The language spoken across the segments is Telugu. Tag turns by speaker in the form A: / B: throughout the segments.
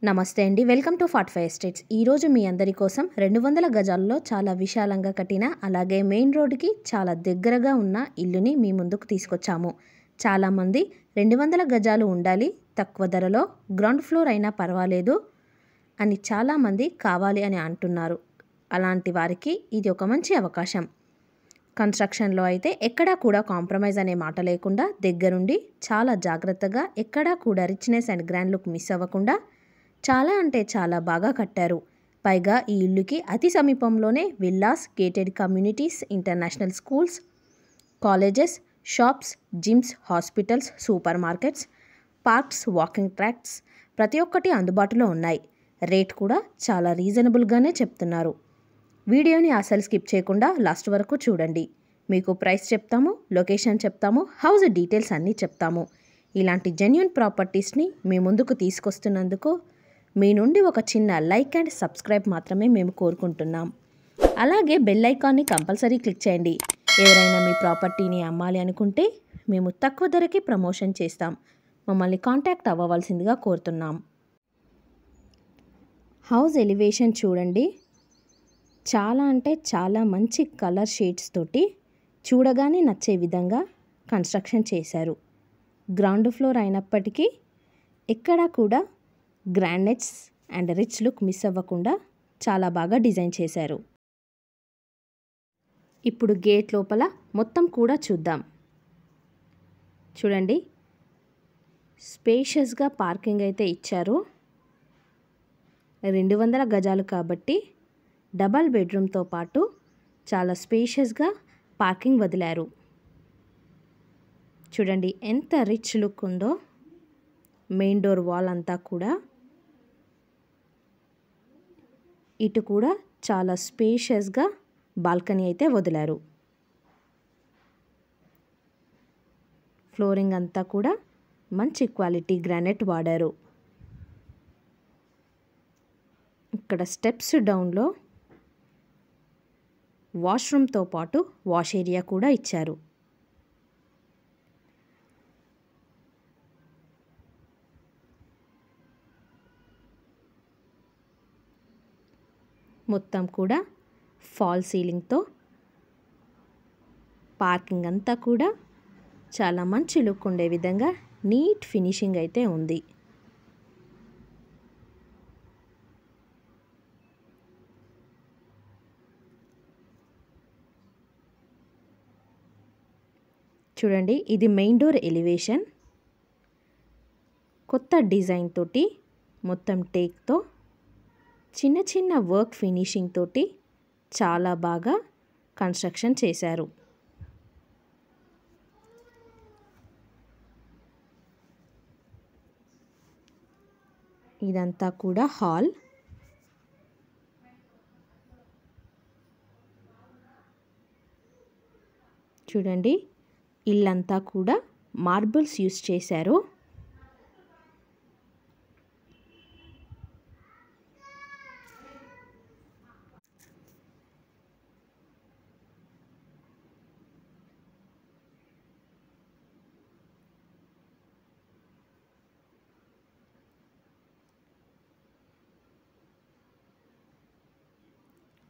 A: నమస్తే అండి. Welcome to 45 estates. ఈరోజు మీ అందరి కోసం 200 గజాల్లో చాలా విశాలంగా కట్టిన, అలాగే మెయిన్ రోడ్డుకి చాలా దగ్గరగా ఉన్న ఇల్లుని మీ ముందుకు తీసుకొచ్చాము. చాలామంది 200 గజాలు ఉండాలి, తక్కువ ధరలో గ్రౌండ్ ఫ్లోర్ అయినా పర్వాలేదు అని చాలామంది కావాలి అని అంటున్నారు. అలాంటి వారికి ఇది ఒక మంచి అవకాశం. కన్స్ట్రక్షన్లో అయితే ఎక్కడా కూడా కాంప్రమైజ్ అనే మాట లేకుండా దగ్గరుండి చాలా జాగ్రత్తగా, ఎక్కడా కూడా richness and grand look miss అవ్వకుండా చాలా అంటే చాలా బాగా కట్టారు. పైగా ఈ ఇల్లుకి అతి సమీపంలోనే villas, gated communities, international schools, colleges, shops, gyms, hospitals, super markets, parks, walking tracks ప్రతి ఒక్కటి అందుబాటులో ఉన్నాయి. రేట్ కూడా చాలా రీజనబుల్గానే చెప్తున్నారు. వీడియోని అసలు స్కిప్ చేయకుండా లాస్ట్ వరకు చూడండి. మీకు ప్రైస్ చెప్తాము, లొకేషన్ చెప్తాము, హౌస్ డీటెయిల్స్ అన్నీ చెప్తాము. ఇలాంటి జెన్యూన్ ప్రాపర్టీస్ని మీ ముందుకు తీసుకొస్తున్నందుకు మీ నుండి ఒక చిన్న లైక్ అండ్ సబ్స్క్రైబ్ మాత్రమే మేము కోరుకుంటున్నాం. అలాగే బెల్ ఐకాన్ని కంపల్సరీ క్లిక్ చేయండి. ఎవరైనా మీ ప్రాపర్టీని అమ్మాలి అనుకుంటే మేము తక్కువ ధరకి ప్రమోషన్ చేస్తాం. మమ్మల్ని కాంటాక్ట్ అవ్వవలసిందిగా కోరుతున్నాం. హౌస్ ఎలివేషన్ చూడండి. చాలా అంటే చాలా మంచి కలర్ షేడ్స్ తోటి చూడగానే నచ్చే విధంగా కన్స్ట్రక్షన్ చేశారు. గ్రౌండ్ ఫ్లోర్ అయినప్పటికీ ఎక్కడా కూడా grandness and rich look miss అవ్వకుండా చాలా బాగా డిజైన్ చేశారు. ఇప్పుడు గేట్ లోపల మొత్తం కూడా చూద్దాం. చూడండి, స్పేషియస్గా పార్కింగ్ అయితే ఇచ్చారు. 200 గజాలు కాబట్టి డబల్ బెడ్రూమ్తో పాటు చాలా స్పేషియస్గా పార్కింగ్ వదిలారు. చూడండి ఎంత రిచ్ లుక్ ఉందో. మెయిన్ డోర్ వాల్ అంతా కూడా, ఇటు కూడా చాలా స్పేషియస్గా బాల్కనీ అయితే వదిలారు. ఫ్లోరింగ్ అంతా కూడా మంచి క్వాలిటీ గ్రానైట్ వాడారు. ఇక్కడ స్టెప్స్ డౌన్లో వాష్రూమ్తో పాటు వాష్ ఏరియా కూడా ఇచ్చారు. మొత్తం కూడా ఫాల్ సీలింగ్తో పార్కింగ్ అంతా కూడా చాలా మంచి లుక్ ఉండే విధంగా నీట్ ఫినిషింగ్ అయితే ఉంది. చూడండి, ఇది మెయిన్ డోర్ ఎలివేషన్. కొత్త డిజైన్ తోటి మొత్తం టేక్తో చిన్న చిన్న వర్క్ ఫినిషింగ్ తోటి చాలా బాగా కన్స్ట్రక్షన్ చేశారు. ఇదంతా కూడా హాల్. చూడండి, ఇల్లంతా కూడా మార్బుల్స్ యూస్ చేశారు.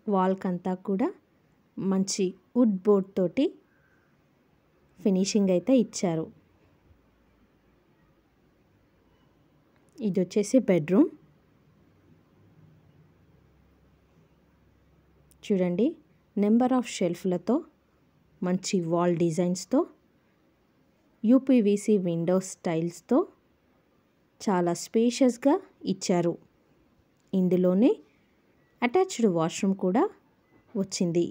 A: వాల్కంతా కూడా మంచి వుడ్ బోర్డ్ తోటి ఫినిషింగ్ అయితే ఇచ్చారు. ఇది వచ్చేసి బెడ్రూమ్. చూడండి, నెంబర్ ఆఫ్ షెల్ఫ్లతో మంచి వాల్ డిజైన్స్తో, యూపీవీసీ విండోస్ స్టైల్స్తో చాలా స్పేషియస్గా ఇచ్చారు. ఇందులోనే అటాచ్డ్ వాష్రూమ్ కూడా వచ్చింది.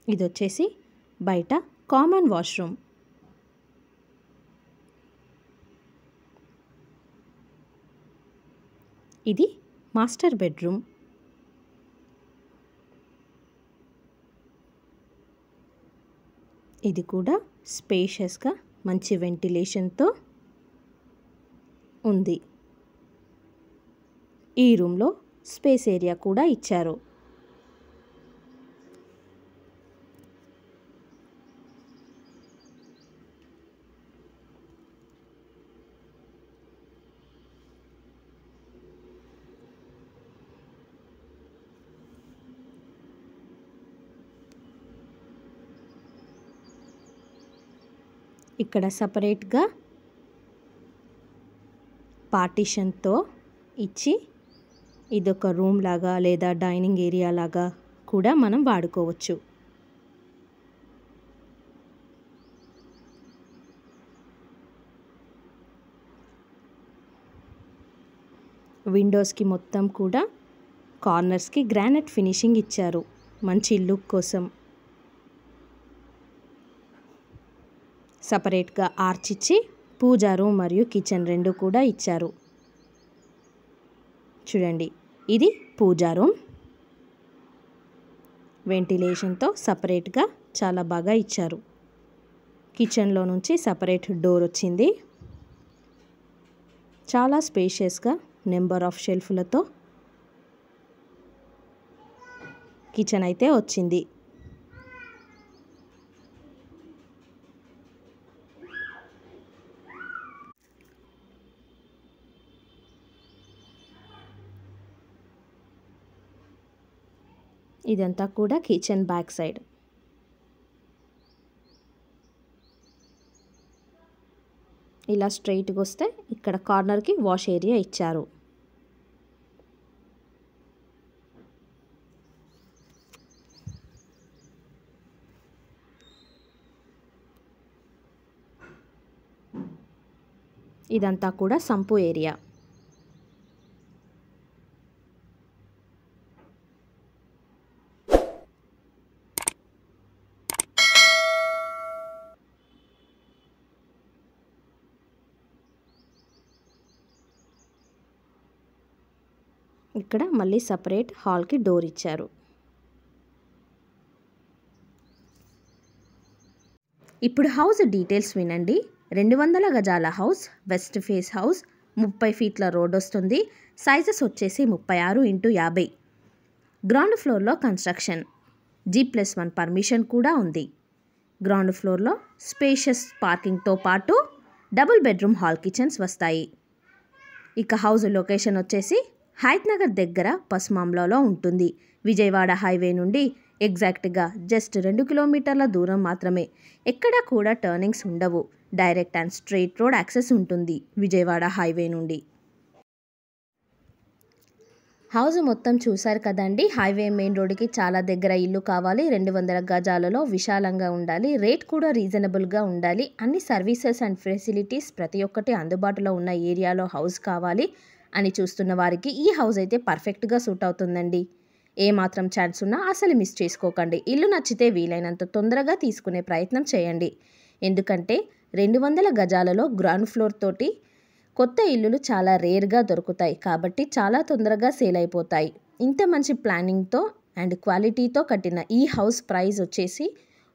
A: ఇది వచ్చేసి బయట కామన్ వాష్రూమ్. ఇది మాస్టర్ బెడ్రూమ్. ఇది కూడా స్పేషియస్గా మంచి వెంటిలేషన్తో ఉంది. ఈ రూమ్లో స్పేస్ ఏరియా కూడా ఇచ్చారు. ఇక్కడ సపరేట్గా పార్టీషన్తో ఇచ్చి ఇదొక రూమ్ లాగా లేదా డైనింగ్ ఏరియా లాగా కూడా మనం వాడుకోవచ్చు. విండోస్కి మొత్తం కూడా కార్నర్స్కి గ్రానైట్ ఫినిషింగ్ ఇచ్చారు మంచి లుక్ కోసం. సపరేట్గా ఆర్చ్ ఇచ్చి పూజా రూమ్ మరియు కిచెన్ రెండు కూడా ఇచ్చారు. చూడండి, ఇది పూజా రూమ్. వెంటిలేషన్తో సపరేట్గా చాలా బాగా ఇచ్చారు. కిచెన్లో నుంచి సపరేట్ డోర్ వచ్చింది. చాలా స్పేషియస్గా నెంబర్ ఆఫ్ షెల్ఫ్లతో కిచెన్ అయితే వచ్చింది. ఇదంతా కూడా కిచెన్ బ్యాక్ సైడ్. ఇలా స్ట్రైట్గా వస్తే ఇక్కడ కార్నర్కి వాష్ ఏరియా ఇచ్చారు. ఇదంతా కూడా సంపు ఏరియా. ఇక్కడ మళ్ళీ సపరేట్ హాల్కి డోర్ ఇచ్చారు. ఇప్పుడు హౌస్ డీటెయిల్స్ వినండి. 200 గజాల హౌస్, వెస్ట్ ఫేస్ హౌస్, 30 ఫీట్ల రోడ్ వస్తుంది. సైజెస్ వచ్చేసి 36x50. గ్రౌండ్ ఫ్లోర్లో కన్స్ట్రక్షన్, G+1 పర్మిషన్ కూడా ఉంది. గ్రౌండ్ ఫ్లోర్లో స్పేషియస్ పార్కింగ్తో పాటు డబుల్ బెడ్రూమ్ హాల్ కిచెన్స్ వస్తాయి. ఇక హౌస్ లొకేషన్ వచ్చేసి హైత్ నగర్ దగ్గర పస్మాంలలో ఉంటుంది. విజయవాడ హైవే నుండి ఎగ్జాక్ట్గా జస్ట్ 2 కిలోమీటర్ల దూరం మాత్రమే. ఎక్కడ కూడా టర్నింగ్స్ ఉండవు. Direct and straight road access ఉంటుంది విజయవాడ హైవే నుండి. హౌస్ మొత్తం చూశారు కదండి. హైవే మెయిన్ రోడ్డుకి చాలా దగ్గర ఇల్లు కావాలి. 200 గజాలలో విశాలంగా ఉండాలి. రేట్ కూడా రీజనబుల్గా ఉండాలి. అన్ని సర్వీసెస్ అండ్ ఫెసిలిటీస్ ప్రతి ఒక్కటి అందుబాటులో ఉన్న ఏరియాలో హౌస్ కావాలి అని చూస్తున్న వారికి ఈ హౌస్ అయితే పర్ఫెక్ట్గా సూట్ అవుతుందండి. ఏమాత్రం ఛాన్స్ ఉన్నా అసలు మిస్ చేసుకోకండి. ఇల్లు నచ్చితే వీలైనంత తొందరగా తీసుకునే ప్రయత్నం చేయండి. ఎందుకంటే 200 గజాలలో గ్రౌండ్ ఫ్లోర్ తోటి కొత్త ఇల్లులు చాలా రేర్గా దొరుకుతాయి. కాబట్టి చాలా తొందరగా సేల్ అయిపోతాయి. ఇంత మంచి ప్లానింగ్తో అండ్ క్వాలిటీతో కట్టిన ఈ హౌస్ ప్రైస్ వచ్చేసి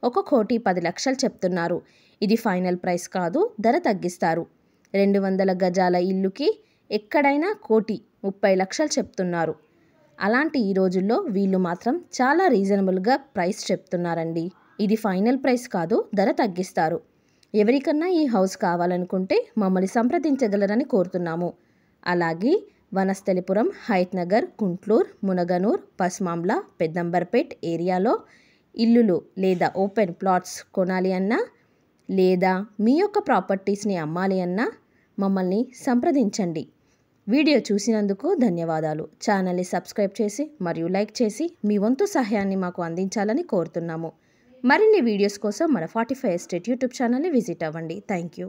A: 1,10,00,000 చెప్తున్నారు. ఇది ఫైనల్ ప్రైస్ కాదు, ధర తగ్గిస్తారు. 200 గజాల ఇల్లుకి ఎక్కడైనా 1,30,00,000 చెప్తున్నారు. అలాంటి ఈ రోజుల్లో వీళ్ళు మాత్రం చాలా రీజనబుల్గా ప్రైస్ చెప్తున్నారండి. ఇది ఫైనల్ ప్రైస్ కాదు, ధర తగ్గిస్తారు. ఎవరికన్నా ఈ హౌస్ కావాలనుకుంటే మమ్మల్ని సంప్రదించగలరని కోరుతున్నాము. అలాగే వనస్థలిపురం, హైత్ నగర్, గుంట్లూరు, మునగనూర్, పస్మాంల, పెద్దంబర్పేట్ ఏరియాలో ఇల్లులు లేదా ఓపెన్ ప్లాట్స్ కొనాలి అన్నా లేదా మీ యొక్క ప్రాపర్టీస్ని అమ్మాలి అన్నా మమ్మల్ని సంప్రదించండి. వీడియో చూసినందుకు ధన్యవాదాలు. ఛానల్ని సబ్స్క్రైబ్ చేసి మరియు లైక్ చేసి మీ వంతు సహాయాన్ని మాకు అందించాలని కోరుతున్నాము. మరిన్ని వీడియోస్ కోసం మన 45 ఎస్టేట్ యూట్యూబ్ ఛానల్ని విజిట్ అవ్వండి. Thank you.